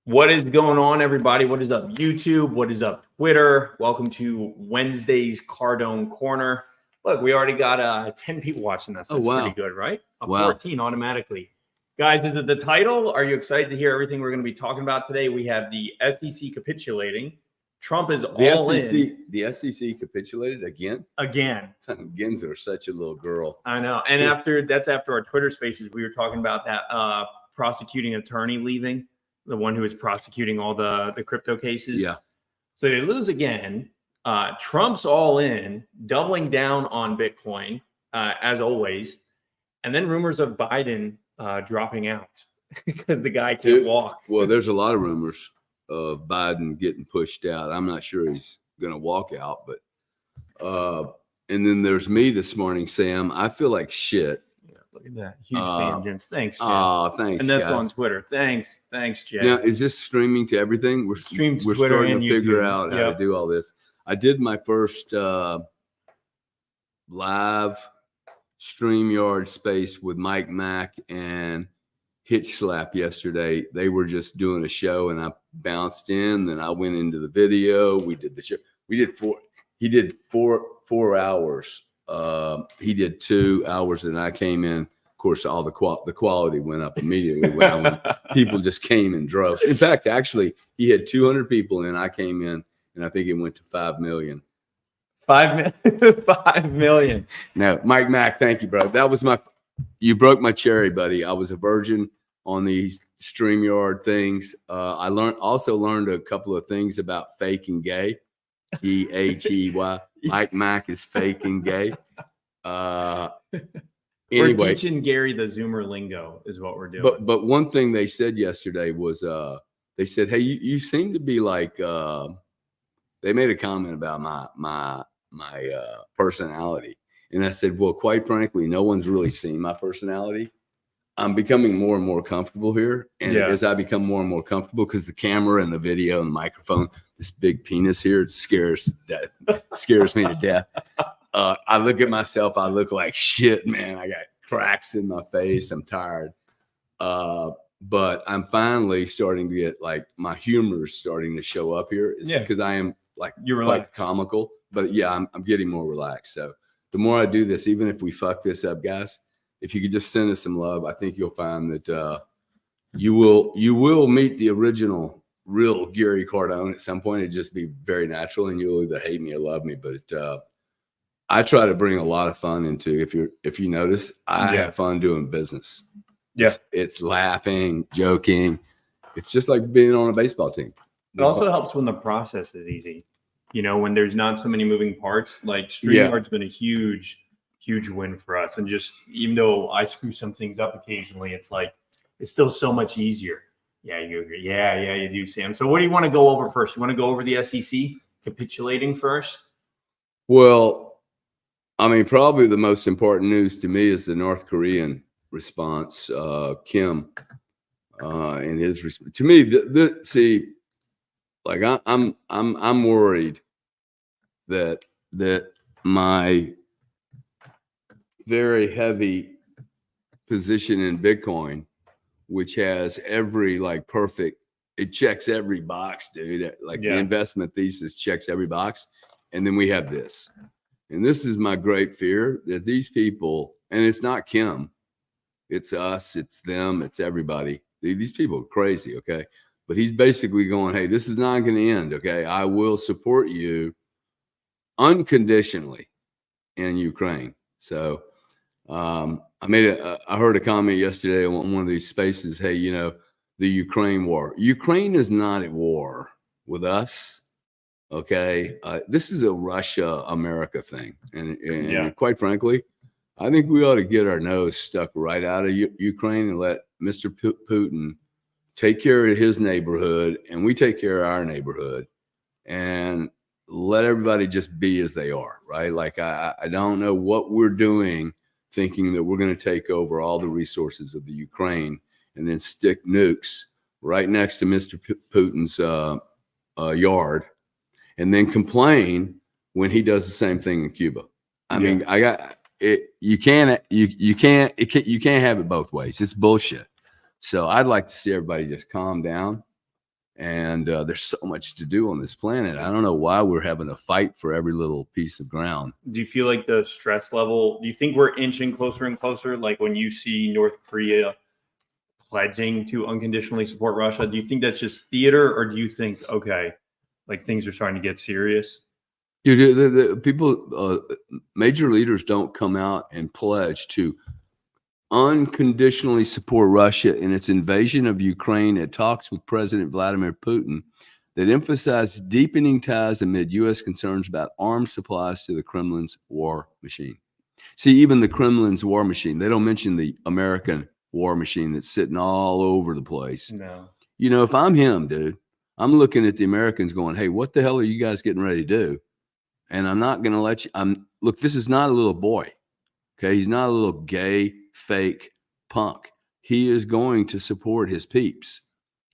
What is going on, everybody? What is up, YouTube? What is up, Twitter? Welcome to Wednesday's Cardone Corner. Look, we already got 10 people watching us. That's pretty good, right? 14 automatically. Guys, is it the title? Are you excited to hear everything we're going to be talking about today? We have the SEC capitulating. Trump is all in. The SEC capitulated again? Again. Gens are such a little girl. I know. And after our Twitter spaces, we were talking about that prosecuting attorney leaving. The one who is prosecuting all the crypto cases. Yeah. So they lose again. Trump's all in, doubling down on Bitcoin, as always. And then rumors of Biden dropping out because the guy can't walk. Well, there's a lot of rumors of Biden getting pushed out. I'm not sure he's going to walk out, but and then there's me this morning, Sam. I feel like shit. Look at that. Huge tangents. Thanks, Jay. Oh, thanks, and that's guys. on Twitter. Thanks, Jay. Now, is this streaming to everything? We're starting to figure out how to do all this. I did my first live StreamYard space with Mike Mack and Hitch Slap yesterday. They were just doing a show, and I bounced in. Then I went into the video. We did the show. We did He did four hours. He did 2 hours, and I came in. Of course, all the quality went up immediately when people just came in droves. In fact, actually, he had 200 people in. I came in, and I think it went to 5 million. 5 million. No, Mike Mack, thank you, bro. That was you broke my cherry, buddy. I was a virgin on these StreamYard things. I also learned a couple of things about fake and gay. G-H-E-Y. Mike Mack is fake and gay. Anyway, we're teaching Gary the Zoomer lingo is what we're doing. But one thing they said yesterday was they said, hey, you seem to be like they made a comment about my personality. And I said, well, quite frankly, no one's really seen my personality. I'm becoming more and more comfortable here. And as I become more and more comfortable, because the camera and the video and the microphone, this big penis here, it scares me to death. I look at myself, I look like shit, man. I got cracks in my face. I'm tired. But I'm finally starting to get like my humor is starting to show up here. Because I am like quite comical. But yeah, I'm getting more relaxed. So the more I do this, even if we fuck this up, guys, if you could just send us some love, I think you'll find that you will meet the original real Gary Cardone at some point. It'd just be very natural, and you'll either hate me or love me. But I try to bring a lot of fun into. If you notice, I have fun doing business. Yeah, it's laughing, joking. It's just like being on a baseball team. It also helps when the process is easy. You know, when there's not so many moving parts. Like StreamYard's been a huge win for us. And just even though I screw some things up occasionally, it's like it's still so much easier. Yeah, you agree. Yeah, you do, Sam. So what do you want to go over first? You want to go over the SEC capitulating first? Well, I mean, probably the most important news to me is the North Korean response. Kim and his response. To me, see, like I'm worried that my very heavy position in Bitcoin, which has every it checks every box, dude. The investment thesis checks every box. And then we have this. And this is my great fear that these people, and it's not Kim, it's us, it's them, it's everybody. These people are crazy, okay? But he's basically going, hey, this is not going to end, okay? I will support you unconditionally in Ukraine. So I heard a comment yesterday on one of these spaces. Hey, you know, the Ukraine war. Ukraine is not at war with us. Okay. This is a Russia-America thing. And quite frankly, I think we ought to get our nose stuck right out of Ukraine and let Mr. Putin take care of his neighborhood, and we take care of our neighborhood, and let everybody just be as they are, right? Like, I don't know what we're doing thinking that we're going to take over all the resources of the Ukraine and then stick nukes right next to Mr. Putin's yard, and then complain when he does the same thing in Cuba. I mean, I got it. You can't have it both ways. It's bullshit. So I'd like to see everybody just calm down And there's so much to do on this planet. I don't know why we're having a fight for every little piece of ground. Do you feel like the stress level, do you think we're inching closer and closer? Like when you see North Korea pledging to unconditionally support Russia, do you think that's just theater, or do you think, okay, like things are starting to get serious? The people, major leaders don't come out and pledge to unconditionally support Russia in its invasion of Ukraine at talks with President Vladimir Putin that emphasize deepening ties amid U.S. concerns about arms supplies to the Kremlin's war machine. See, even the Kremlin's war machine, they don't mention the American war machine that's sitting all over the place. No. You know, if I'm him, dude, I'm looking at the Americans going, hey, what the hell are you guys getting ready to do? And I'm not going to let you, look, this is not a little boy. Okay. He's not a little gay, fake punk. He is going to support his peeps,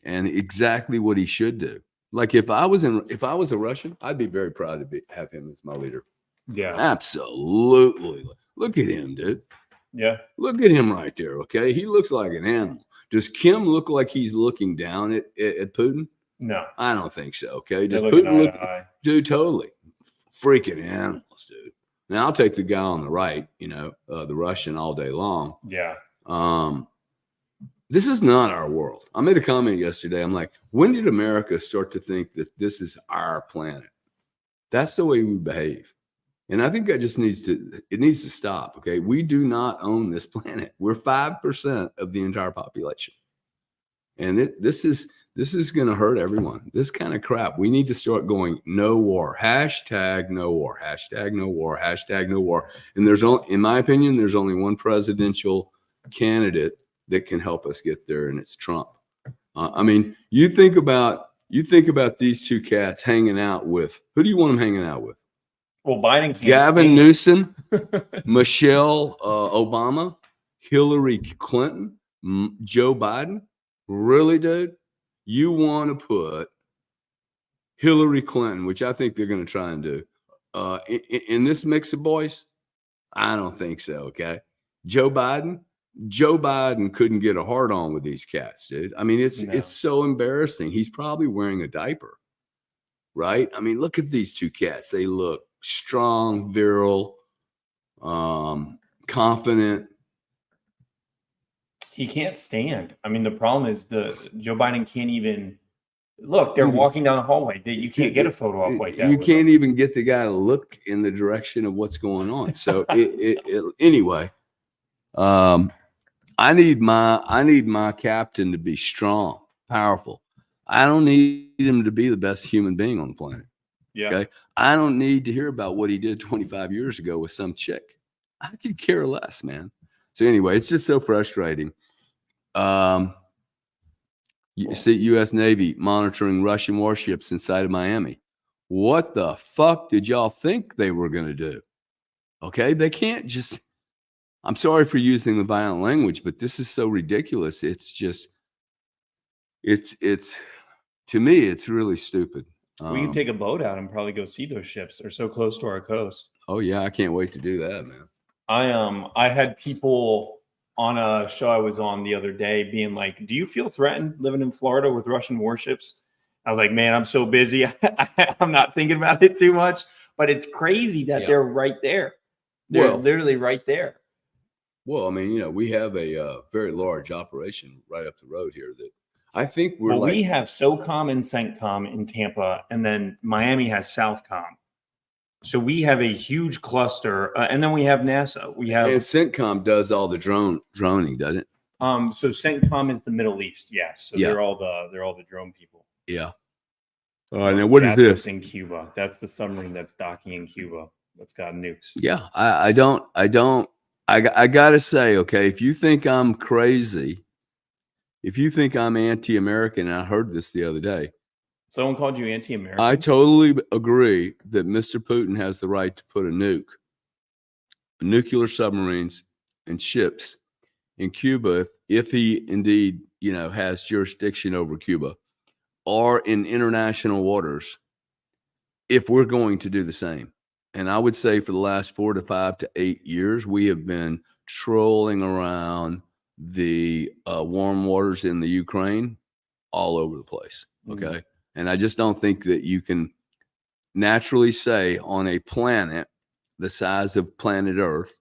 and exactly what he should do. Like if I was a Russian, I'd be very proud to have him as my leader. Yeah. Absolutely. Look at him, dude. Yeah. Look at him right there. Okay. He looks like an animal. Does Kim look like he's looking down at Putin? No. I don't think so. Okay. Does They're Putin look, eye. dude, totally. Freaking animals, dude. Now I'll take the guy on the right, you know, the Russian all day long. Yeah. This is not our world. I made a comment yesterday. I'm like, when did America start to think that this is our planet? That's the way we behave. And I think that just needs to stop. Okay. We do not own this planet. We're 5% of the entire population. And this is going to hurt everyone. This kind of crap. We need to start going, no war, hashtag no war, hashtag no war, hashtag no war. And in my opinion, there's only one presidential candidate that can help us get there, and it's Trump. I mean, you think about these two cats hanging out with, who do you want them hanging out with? Well, Biden can't Gavin Newsom, Michelle Obama, Hillary Clinton, Joe Biden. Really, dude? You want to put Hillary Clinton, which I think they're going to try and do, in this mix of boys? I don't think so, okay? Joe Biden couldn't get a hard on with these cats, dude. I mean, it's so embarrassing. He's probably wearing a diaper, right? I mean, look at these two cats. They look strong, virile, confident. He can't stand. I mean, the problem is Joe Biden can't even look. They're walking down the hallway. You can't get a photo up like that. You can't even get the guy to look in the direction of what's going on. So anyway, I need my captain to be strong, powerful. I don't need him to be the best human being on the planet. Yeah. Okay. I don't need to hear about what he did 25 years ago with some chick. I could care less, man. So anyway, it's just so frustrating. You see U.S. Navy monitoring Russian warships inside of Miami. What the fuck did y'all think they were going to do? Okay. They can't just, I'm sorry for using the violent language, but this is so ridiculous. It's just, it's to me, it's really stupid. We can take a boat out and probably go see those ships. They're so close to our coast. Oh yeah. I can't wait to do that, man. I had people on a show I was on the other day being like, do you feel threatened living in Florida with Russian warships? I was like, man, I'm so busy. I'm not thinking about it too much, but it's crazy that they're right there. They're literally right there. Well, I mean, you know, we have a very large operation right up the road here that I think we have SOCOM and CENTCOM in Tampa, and then Miami has SOUTHCOM. So we have a huge cluster, and then we have NASA. And CENTCOM does all the droning, doesn't it? So CENTCOM is the Middle East, yes. So they're all the drone people. Yeah. Now what is this? In Cuba. That's the submarine that's docking in Cuba. That's got nukes. Yeah, I gotta say, okay, if you think I'm crazy, if you think I'm anti-American, and I heard this the other day. Someone called you anti-American? I totally agree that Mr. Putin has the right to put nuclear submarines and ships in Cuba if he indeed, you know, has jurisdiction over Cuba or in international waters if we're going to do the same. And I would say for the last 4 to 5 to 8 years, we have been trolling around the warm waters in the Ukraine all over the place. Okay. And I just don't think that you can naturally say on a planet the size of planet Earth,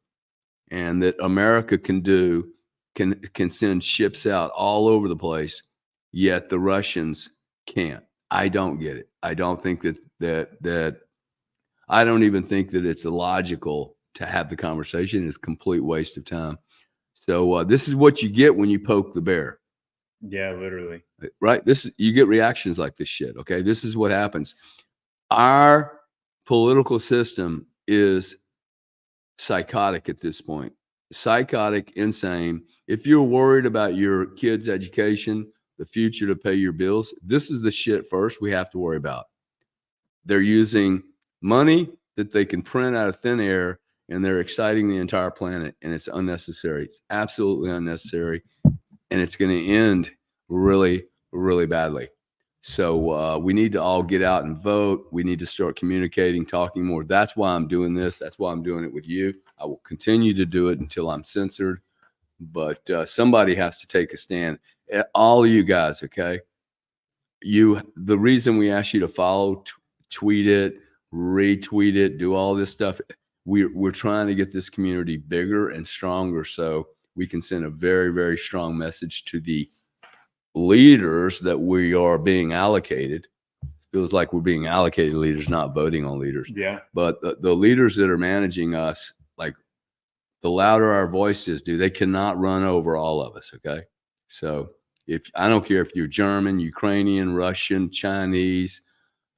and that America can send ships out all over the place, yet the Russians can't. I don't get it. I don't think that I don't even think that it's illogical to have the conversation. It's a complete waste of time. So this is what you get when you poke the bear. Yeah, literally. Right? You get reactions like this shit. Okay. This is what happens. Our political system is psychotic at this point. Psychotic, insane. If you're worried about your kids' education, the future to pay your bills, this is the shit first we have to worry about. They're using money that they can print out of thin air, and they're exciting the entire planet, and it's unnecessary. It's absolutely unnecessary, and it's going to end really, really badly. So we need to all get out and vote. We need to start communicating, talking more. That's why I'm doing this. That's why I'm doing it with you. I will continue to do it until I'm censored. But somebody has to take a stand. All of you guys, okay? The reason we ask you to follow, tweet it, retweet it, do all this stuff, we're trying to get this community bigger and stronger so we can send a very, very strong message to the leaders that we are being allocated. Feels like we're being allocated leaders, not voting on leaders. Yeah. But the leaders that are managing us, like, the louder our voice is, they cannot run over all of us. Okay. So I don't care if you're German, Ukrainian, Russian, Chinese,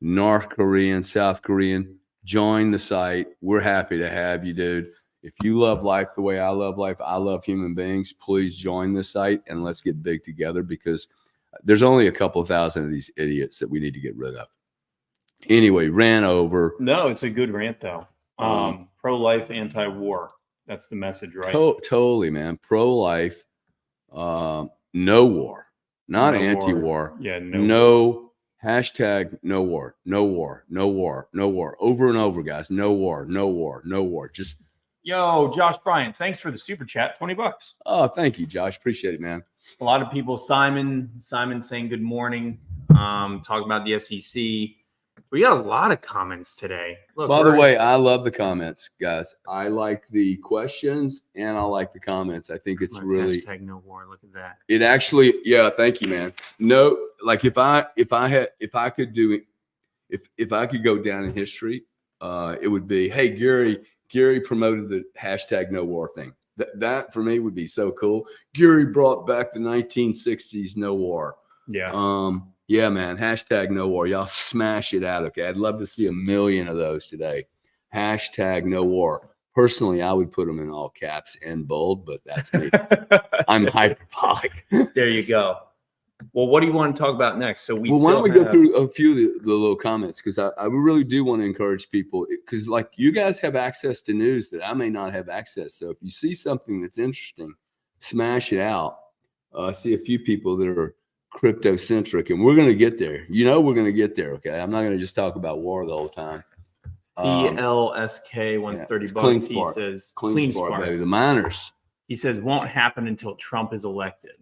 North Korean, South Korean, join the site. We're happy to have you, dude. If you love life the way I love life, I love human beings, please join the site and let's get big together, because there's only a couple of thousand of these idiots that we need to get rid of. Anyway, ran over. No, it's a good rant though. Pro-life, anti-war. That's the message, right? Totally, man. Pro-life, no war, not no anti-war. War. Yeah, no hashtag no war, no war, no war, no war. Over and over, guys. No war, no war, no war. Just. Yo, Josh Bryant, thanks for the super chat. $20. Oh, thank you, Josh. Appreciate it, man. A lot of people. Simon saying good morning. Talking about the SEC. We got a lot of comments today. Look, by the way, I love the comments, guys. I like the questions and I like the comments. I think it's really hashtag no war. Look at that. It actually, yeah. Thank you, man. No, like if I could go down in history, it would be, hey, Gary promoted the hashtag no war thing. That for me would be so cool. Gary brought back the 1960s no war. Yeah. Yeah, man. Hashtag no war. Y'all smash it out. Okay. I'd love to see 1 million of those today. Hashtag no war. Personally, I would put them in all caps and bold, but that's me. I'm hyperbolic. There you go. Well, what do you want to talk about next? Why don't we go through a few of the little comments? Because I really do want to encourage people, because like you guys have access to news that I may not have access. So if you see something that's interesting, smash it out. I see a few people that are crypto-centric, and we're going to get there. We're going to get there, okay? I'm not going to just talk about war the whole time. CLSK wants $30. He says, Clean Spark, baby. The miners. He says, won't happen until Trump is elected.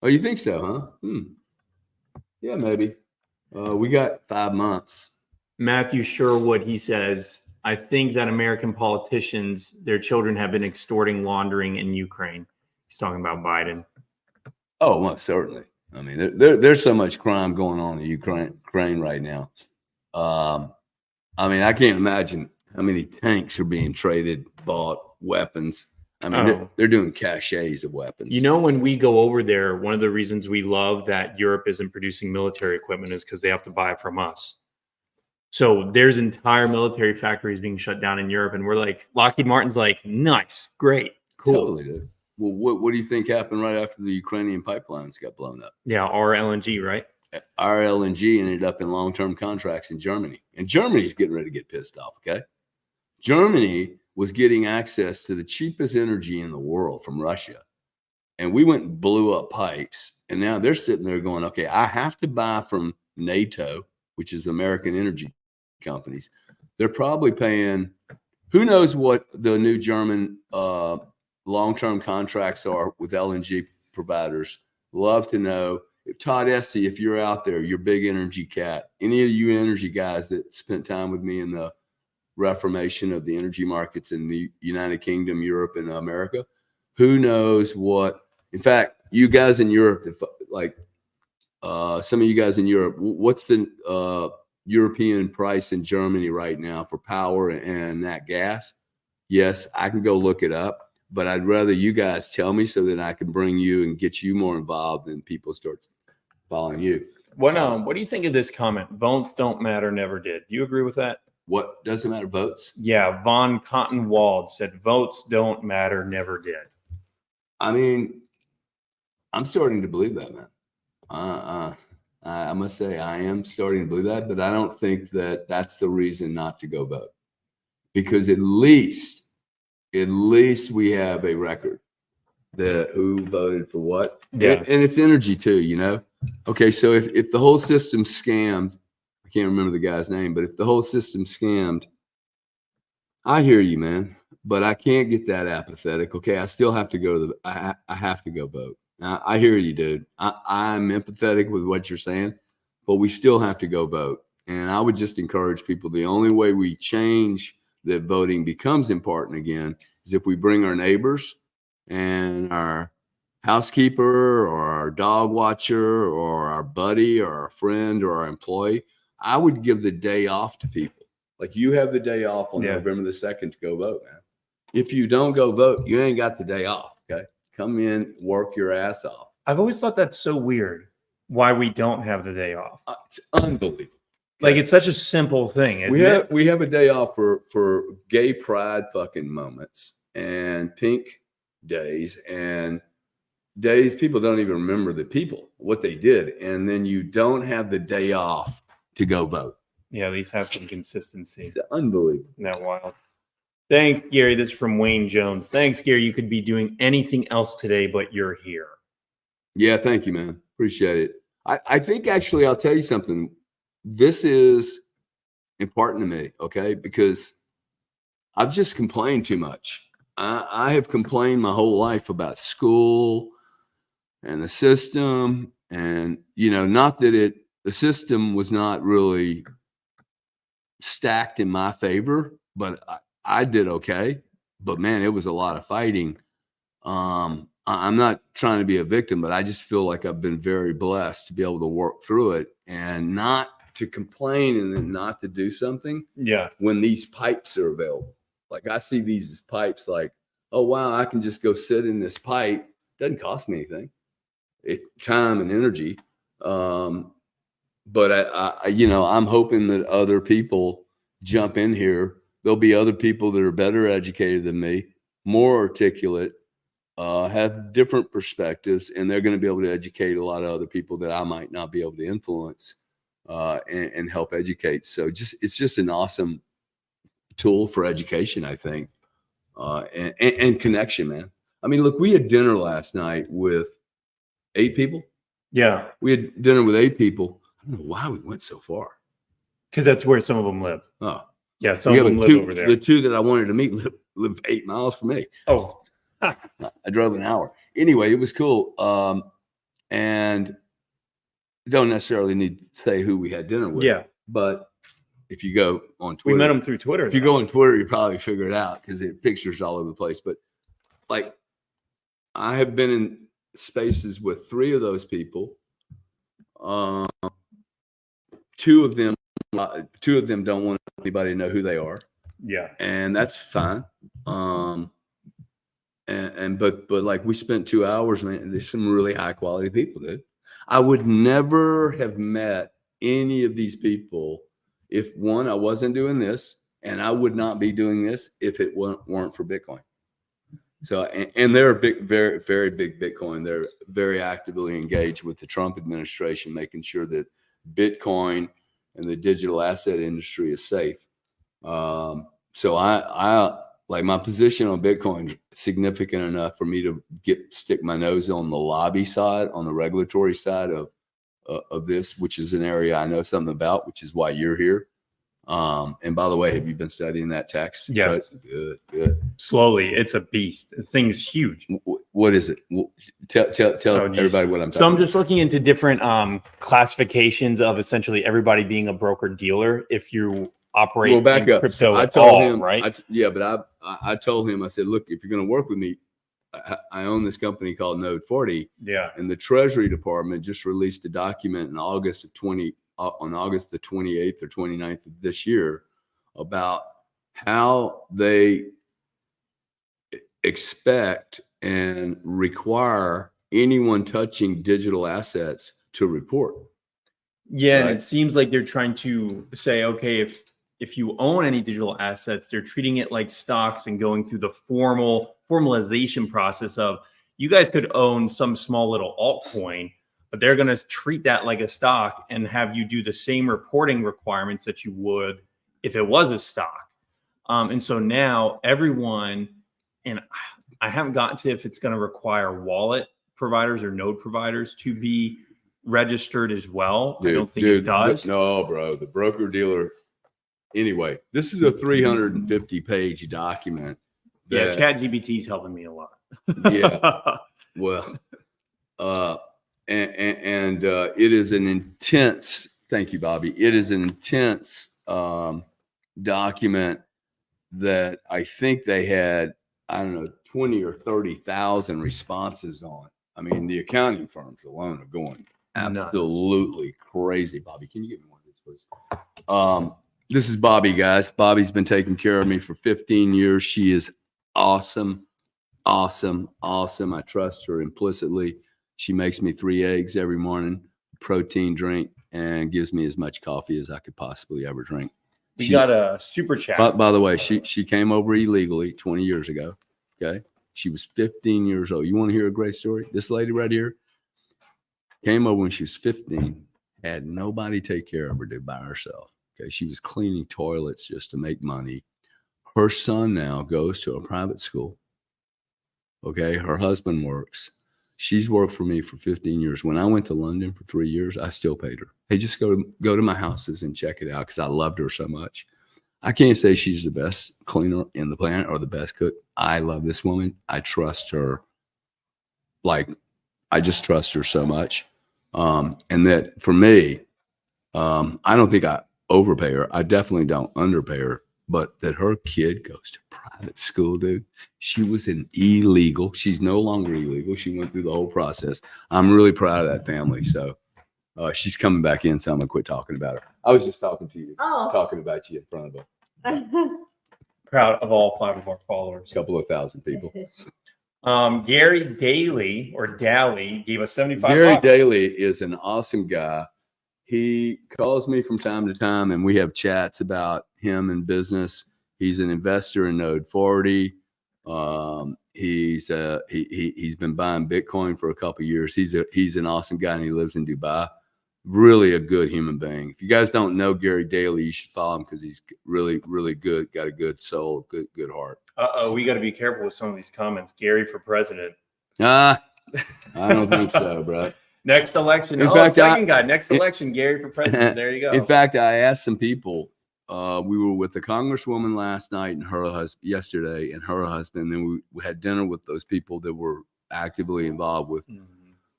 Oh, you think so, huh? Yeah, maybe. We got 5 months. Matthew Sherwood, he says, I think that American politicians, their children have been extorting, laundering in Ukraine. He's talking about Biden. Oh, most certainly. I mean, there's so much crime going on in Ukraine right now. I mean, I can't imagine how many tanks are being traded, bought, weapons. I mean, they're doing caches of weapons. When we go over there, one of the reasons we love that Europe isn't producing military equipment is because they have to buy it from us. So there's entire military factories being shut down in Europe. And we're like, Lockheed Martin's like, nice, great, cool. Totally, dude. Well, what do you think happened right after the Ukrainian pipelines got blown up? Yeah, our LNG, right? Our LNG ended up in long-term contracts in Germany. And Germany's getting ready to get pissed off, okay? Germany was getting access to the cheapest energy in the world from Russia. And we went and blew up pipes. And now they're sitting there going, okay, I have to buy from NATO, which is American energy companies. They're probably paying, who knows what the new German long-term contracts are with LNG providers. Love to know. Todd Essie, if you're out there, you're a big energy cat. Any of you energy guys that spent time with me in the reformation of the energy markets in the United Kingdom, Europe, and America, who knows what? In fact, you guys in Europe, some of you guys in Europe, what's the European price in Germany right now for power and that gas? Yes, I can go look it up, but I'd rather you guys tell me so that I can bring you and get you more involved and people start following you. What do you think of this comment? Votes don't matter, never did. Do you agree with that? What doesn't matter? Votes? Yeah, Von Cottonwald said votes don't matter, never did. I mean, I'm starting to believe that, man. I must say I am starting to believe that, but I don't think that that's the reason not to go vote, because at least we have a record that who voted for what. Yeah. And it's energy too, you know? Okay. So if the whole system's scammed, I can't remember the guy's name, but if the whole system's scammed, I hear you, man, but I can't get that apathetic. Okay. I still have to go to I have to go vote. I hear you, dude. I'm empathetic with what you're saying, but we still have to go vote. And I would just encourage people, the only way we change that voting becomes important again is if we bring our neighbors and our housekeeper or our dog watcher or our buddy or our friend or our employee. I would give the day off to people. Like, you have the day off on November the 2nd to go vote, man. If you don't go vote, you ain't got the day off. Okay. Come in, work your ass off. I've always thought that's so weird, why we don't have the day off. It's unbelievable. Like, it's such a simple thing. We have a day off for gay pride fucking moments and pink days and days people don't even remember what they did. And then you don't have the day off to go vote. Yeah, at least have some consistency. It's unbelievable. Isn't that wild? Thanks, Gary. This is from Wayne Jones. Thanks, Gary. You could be doing anything else today, but you're here. Yeah, thank you, man. Appreciate it. I think actually I'll tell you something. This is important to me, okay? Because I've just complained too much. I have complained my whole life about school and the system, and not that the system was not really stacked in my favor, but I did okay. But man, it was a lot of fighting. I'm not trying to be a victim, but I just feel like I've been very blessed to be able to work through it and not to complain and then not to do something. Yeah. When these pipes are available. Like, I see these as pipes like, oh, wow, I can just go sit in this pipe. Doesn't cost me anything. Time and energy. But I'm hoping that other people jump in here. There'll be other people that are better educated than me, more articulate, have different perspectives, and they're going to be able to educate a lot of other people that I might not be able to influence and help educate. So it's just an awesome tool for education, I think, and connection, man. I mean, look, we had dinner last night with 8 people. Yeah. We had dinner with 8 people. I don't know why we went so far. Because that's where some of them live. Oh. Yeah, some of them live over there. The 2 that I wanted to meet live 8 miles from me. Oh. I drove an hour. Anyway, it was cool. And don't necessarily need to say who we had dinner with. Yeah. But if you go on Twitter. We met them through Twitter. If you go on Twitter, you probably figure it out because there are pictures all over the place. But like, I have been in spaces with 3 of those people. 2 of them don't want anybody to know who they are. Yeah. And that's fine. But like, we spent 2 hours, man. There's some really high quality people, dude. I would never have met any of these people if, one, I wasn't doing this, and I would not be doing this if it weren't for Bitcoin. So, and they're a big, very, very big Bitcoin. They're very actively engaged with the Trump administration, making sure that Bitcoin and the digital asset industry is safe. So I like, my position on Bitcoin is significant enough for me to stick my nose on the lobby side, on the regulatory side of this, which is an area I know something about, which is why you're here. And by the way, have you been studying that text? Yes. Good. Slowly. It's a beast. The thing's huge. What is it? Tell everybody what I'm talking about. So I'm just looking into different classifications of essentially everybody being a broker dealer. If you operate in crypto I told him, right? But I told him, I said, look, if you're going to work with me, I own this company called Node 40. Yeah. And the Treasury Department just released a document in August the 28th or 29th of this year about how they expect and require anyone touching digital assets to report. Yeah, right? And it seems like they're trying to say, okay, if you own any digital assets, they're treating it like stocks and going through the formalization process of, you guys could own some small little altcoin, but they're going to treat that like a stock and have you do the same reporting requirements that you would if it was a stock. And so now everyone, and I haven't gotten to if it's going to require wallet providers or node providers to be registered as well. I don't think it does. No, bro. The broker dealer. Anyway, this is a 350-page document. Yeah, ChatGPT is helping me a lot. Yeah. Well, and it is an intense. Thank you, Bobby. It is an intense document that I think they had, I don't know, 20 or 30,000 responses on. I mean, the accounting firms alone are going absolutely crazy. Bobby, can you give me one of these, please? This is Bobby, guys. Bobby's been taking care of me for 15 years. She is awesome, awesome, awesome. I trust her implicitly. She makes me 3 eggs every morning, protein drink, and gives me as much coffee as I could possibly ever drink. We got a super chat. By the way, she came over illegally 20 years ago. Okay. She was 15 years old. You want to hear a great story? This lady right here came over when she was 15, had nobody take care of her, did by herself. Okay. She was cleaning toilets just to make money. Her son now goes to a private school. Okay. Her husband works. She's worked for me for 15 years. When I went to London for 3 years, I still paid her. Hey, just go to my houses and check it out because I loved her so much. I can't say she's the best cleaner in the planet or the best cook. I love this woman. I trust her. Like, I just trust her so much. And that for me, I don't think I overpay her. I definitely don't underpay her. But that her kid goes to private school, dude. She was an illegal. She's no longer illegal. She went through the whole process. I'm really proud of that family. So she's coming back in, so I'm going to quit talking about her. I was just talking to you, talking about you in front of her. Proud of all 5 of our followers. A couple of thousand people. Gary Daly gave us $75. Gary Daly is an awesome guy. He calls me from time to time, and we have chats about him and business. He's an investor in Node 40. He's been buying Bitcoin for a couple of years. He's an awesome guy, and he lives in Dubai. Really a good human being. If you guys don't know Gary Daly, you should follow him because he's really, really good. Got a good soul, good heart. We got to be careful with some of these comments. Gary for president. I don't think so, bro. Next election. Next election, Gary for president. There you go. In fact, I asked some people. We were with the congresswoman last night and her husband yesterday, and her husband. Then we had dinner with those people that were actively involved with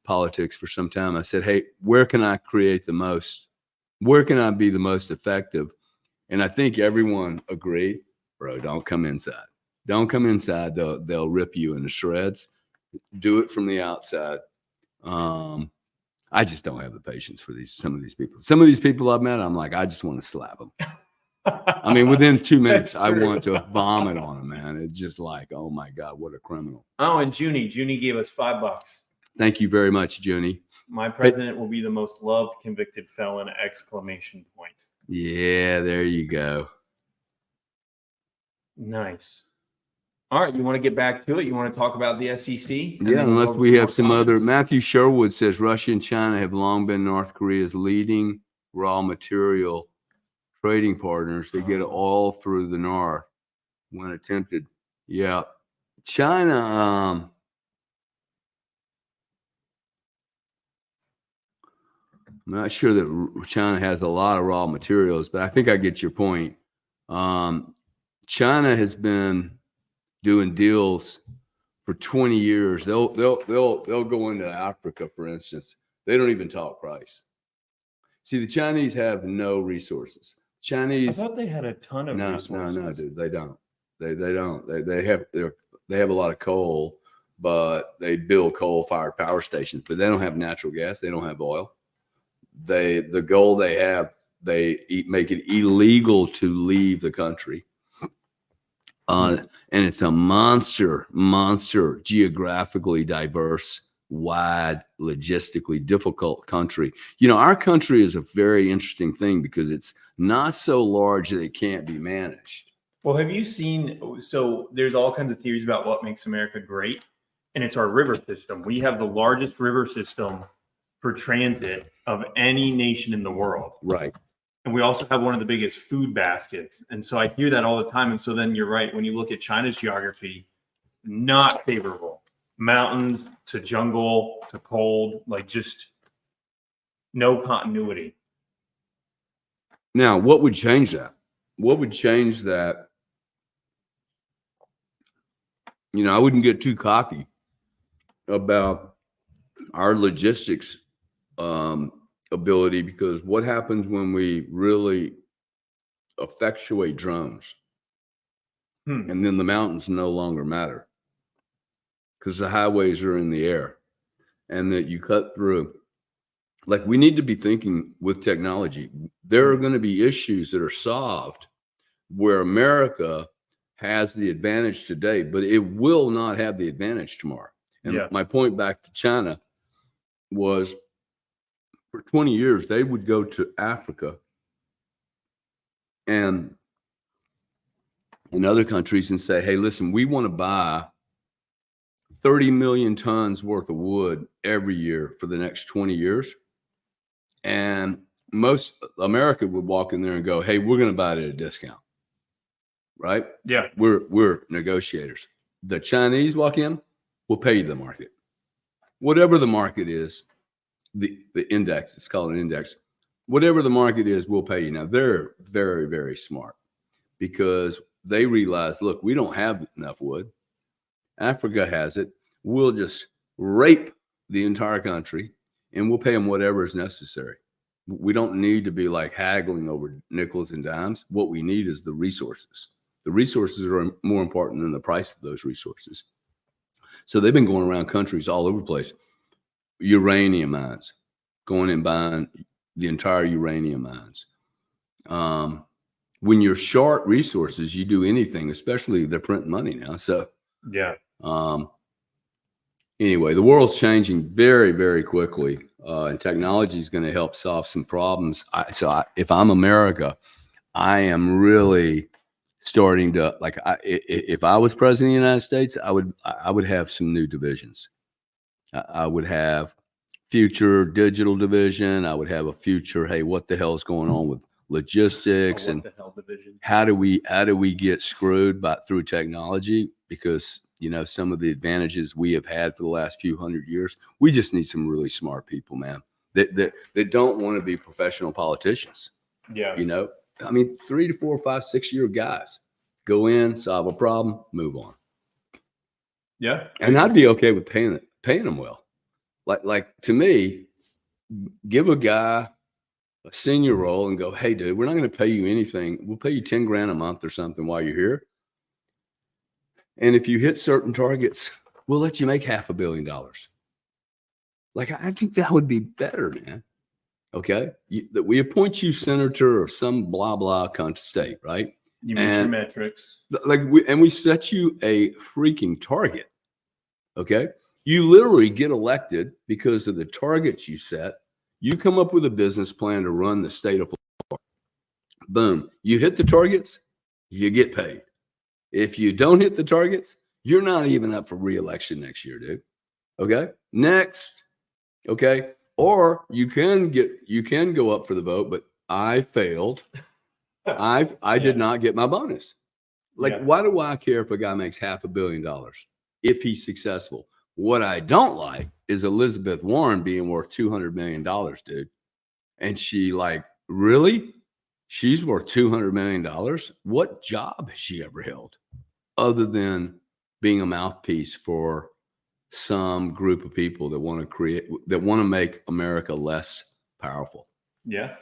politics for some time. I said, hey, where can I create the most? Where can I be the most effective? And I think everyone agreed, bro, don't come inside. Don't come inside. They'll rip you into shreds. Do it from the outside. I just don't have the patience for some of these people. Some of these people I've met, I'm like, I just want to slap them. I mean, within 2 minutes, I want to vomit on them, man. It's just like, oh my God, what a criminal. Oh, and Junie gave us $5. Thank you very much, Junie. My president will be the most loved convicted felon! ! Yeah, there you go. Nice. All right, you want to get back to it? You want to talk about the SEC? Yeah, unless we have some other. Matthew Sherwood says Russia and China have long been North Korea's leading raw material trading partners. They get oil through the North when attempted. Yeah, China. I'm not sure that China has a lot of raw materials, but I think I get your point. China has been doing deals for 20 years. They'll go into Africa, for instance. They don't even talk price. See, the Chinese have no resources. Chinese. I thought they had a ton of resources. No, dude. They don't. They don't. They have a lot of coal, but they build coal-fired power stations. But they don't have natural gas. They don't have oil. The goal they have, make it illegal to leave the country. And it's a monster, geographically diverse, wide, logistically difficult country. You know, our country is a very interesting thing because it's not so large that it can't be managed. Well, have you seen, so there's all kinds of theories about what makes America great, and it's our river system. We have the largest river system for transit of any nation in the world. Right. And we also have one of the biggest food baskets. And so I hear that all the time. And so then you're right. When you look at China's geography, not favorable. Mountains to jungle to cold, like just no continuity. Now, what would change that? What would change that? You know, I wouldn't get too cocky about our logistics ability, because what happens when we really effectuate drones and then the mountains no longer matter because the highways are in the air and that you cut through? Like, we need to be thinking with technology. There are going to be issues that are solved where America has the advantage today, but it will not have the advantage tomorrow. And my point back to China was, for 20 years, they would go to Africa and in other countries and say, hey, listen, we want to buy 30 million tons worth of wood every year for the next 20 years. And most America would walk in there and go, hey, we're going to buy it at a discount. Right? Yeah. We're negotiators. The Chinese walk in, we'll pay you the market. Whatever the market is, the index, it's called an index. Whatever the market is, we'll pay you. Now, they're very, very smart because they realize, look, we don't have enough wood. Africa has it. We'll just rape the entire country and we'll pay them whatever is necessary. We don't need to be like haggling over nickels and dimes. What we need is the resources. The resources are more important than the price of those resources. So they've been going around countries all over the place. Uranium mines, going and buying the entire uranium mines. When you're short resources, you do anything, especially they're printing money now. So anyway, the world's changing very, very quickly, and technology is going to help solve some problems. If I'm America, I am really starting to if I was president of the United States, I would have some new divisions. I would have future digital division. I would have a future, hey, what the hell is going on with logistics and how do we get screwed through technology? Because, you know, some of the advantages we have had for the last few hundred years, we just need some really smart people, man, that don't want to be professional politicians. Yeah. You know, I mean, 3 to 4, 5, 6 year guys go in, solve a problem, move on. Yeah. And I'd be okay with paying them well. Like to me, give a guy a senior role and go, hey, dude, we're not going to pay you anything. We'll pay you 10 grand a month or something while you're here. And if you hit certain targets, we'll let you make $500 million. Like, I think that would be better, man. Okay. That we appoint you senator of some blah, blah state, right? You meet your metrics. We set you a freaking target. Okay. You literally get elected because of the targets you set. You come up with a business plan to run the state of Florida. Boom. You hit the targets, you get paid. If you don't hit the targets, you're not even up for re-election next year, dude. Okay. Next. Okay. Or you can go up for the vote, but I failed. I did not get my bonus. Why do I care if a guy makes $500 million if he's successful? What I don't like is Elizabeth Warren being worth $200 million, dude. And she really? She's worth $200 million. What job has she ever held other than being a mouthpiece for some group of people that want to make America less powerful. Yeah.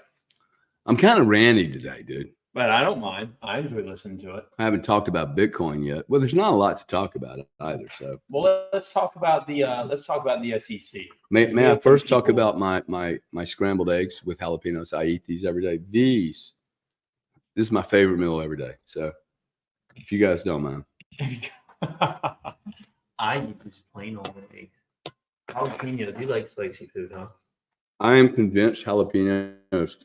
I'm kind of ranty today, dude. But I don't mind. I enjoy listening to it. I haven't talked about Bitcoin yet. Well, there's not a lot to talk about either. So, well, let's talk about the SEC. May I first talk about my scrambled eggs with jalapenos? I eat these every day. This is my favorite meal every day. So, if you guys don't mind, I eat just plain old eggs. Jalapenos. You like spicy food, huh? I am convinced jalapenos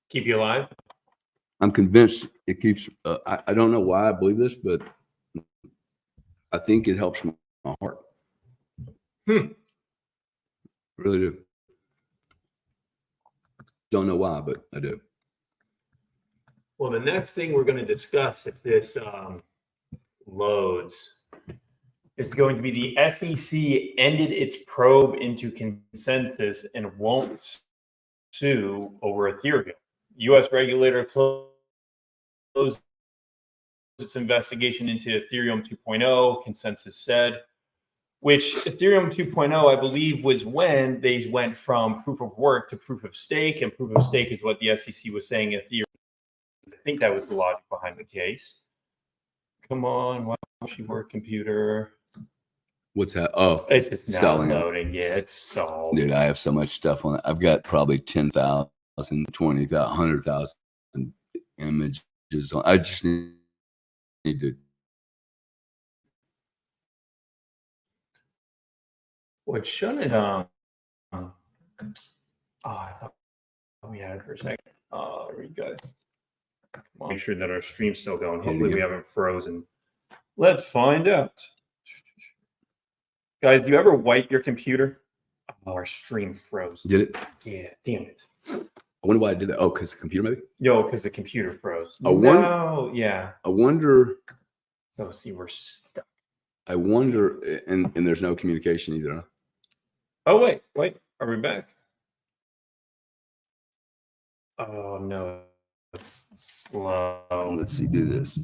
keep you alive. I'm convinced it keeps. I don't know why I believe this, but I think it helps my heart. Really do. Don't know why, but I do. Well, the next thing we're going to discuss, if this loads, is going to be the SEC ended its probe into Consensys and won't sue over Ethereum. U.S. regulator closed its investigation into Ethereum 2.0, Consensys said, which Ethereum 2.0, I believe, was when they went from proof of work to proof of stake, and proof of stake is what the SEC was saying Ethereum. I think that was the logic behind the case. Come on, why don't you work, computer? What's that? Oh, it's just now loading. Yeah, it's stalled. Dude, I have so much stuff on it. I've got probably 10,000, 20,000, 100,000 images on. I just need to. What shouldn't it? Oh, I thought we had it for a second. There we go. Make sure that our stream's still going. Hopefully, we haven't frozen. Let's find out. Guys, do you ever wipe your computer? Oh, our stream froze. Did it? Yeah, damn it. I wonder why I did that. Oh, because the computer maybe? Yo, because the computer froze. Yeah. I wonder. Oh, see, we're stuck. I wonder, and there's no communication either, huh? Oh, wait. Are we back? Oh, no. It's slow. Let's see, do this.